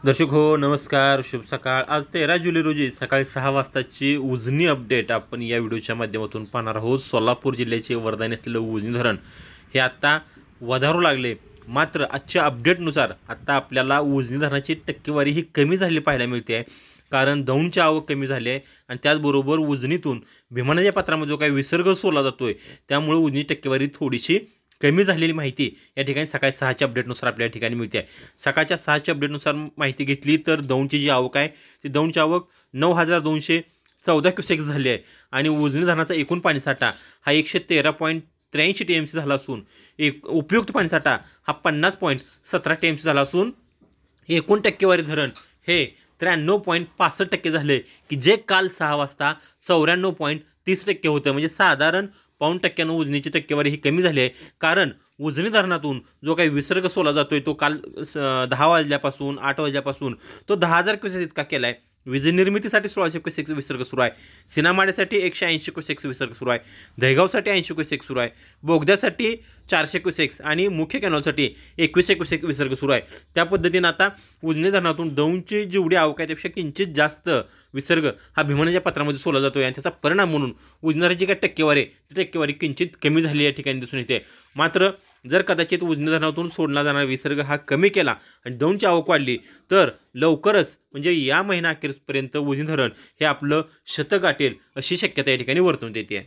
दर्शक हो नमस्कार, शुभ सकाळ. आज 13 जुलै रोजी सकाळी 6 वाजताची उजनी अपडेट आपण या व्हिडिओच्या माध्यमातून पाहणार आहोत. सोलापूर जिल्ह्याचे वरदानी असलेलं उजनी धरण हे आत्ता वधारू लागले. मात्र आजच्या अपडेटनुसार आत्ता आपल्याला उजनी धरणाची टक्केवारी ही कमी झालेली पाहायला मिळते आहे. कारण दौंडची आवक कमी झाली आहे आणि त्याचबरोबर उजनीतून भीमानदीच्या पात्रामध्ये जो काही विसर्ग सोडला जातो आहे त्यामुळे उजनी टक्केवारी थोडीशी कमी झालेली माहिती या ठिकाणी सकाळी 6च्या अपडेटनुसार आपल्या ठिकाणी मिळते आहे. सकाळच्या 6च्या अपडेटनुसार माहिती घेतली तर दौंडची जी आवक आहे ती दौंडची आवक 9,214 क्युसेक्स झाली आहे आणि उजनी धरणाचा एकूण पाणीसाठा हा 113.83 TMC झाला असून एक उपयुक्त पाणीसाठा हा 50.17 TMC झाला असून एकूण टक्केवारी धरण हे 93.65% झाले की जे काल 6 वाजता 94.30% होतं. म्हणजे साधारण पाऊण टक्क्यानं उजनीची टक्केवारी ही कमी झाली आहे. कारण उजनी धरणातून जो काही विसर्ग सोडला जातोय तो काल 10 वाजल्यापासून 8 वाजल्यापासून तो 10,000 क्युसेक्स इतका केला आहे. वीज निर्मितीसाठी 1600 क्युसेक्स विसर्ग सुरू आहे. सिनामाड्यासाठी 180 क्युसेक्स विसर्ग सुरू आहे. दहेगावसाठी 80 क्युसेक्स सुरू आहे. बोगद्यासाठी 400 क्युसेक्स आणि मुख्य कॅनॉलसाठी 2100 क्युसेक्स विसर्ग सुरू आहे. त्या पद्धतीनं आता उजनी धरणातून दौंडची जेवढी आवक आहे त्यापेक्षा किंचित जास्त विसर्ग हा भीमानदीच्या पात्रामध्ये सोडला जातो आहे आणि त्याचा परिणाम म्हणून उजनी धरणाची काय टक्केवारी आहे ती टक्केवारी किंचित कमी झाली या ठिकाणी दिसून येते. मात्र जर कदाचित उजनी धरणातून सोडला जाणारा विसर्ग हा कमी केला आणि दौंडची आवक वाढली तर लवकरच म्हणजे या महिना अखेरपर्यंत उजनी धरण हे आपलं शतक गाठेल अशी शक्यता या ठिकाणी वर्तवण्यात येते आहे.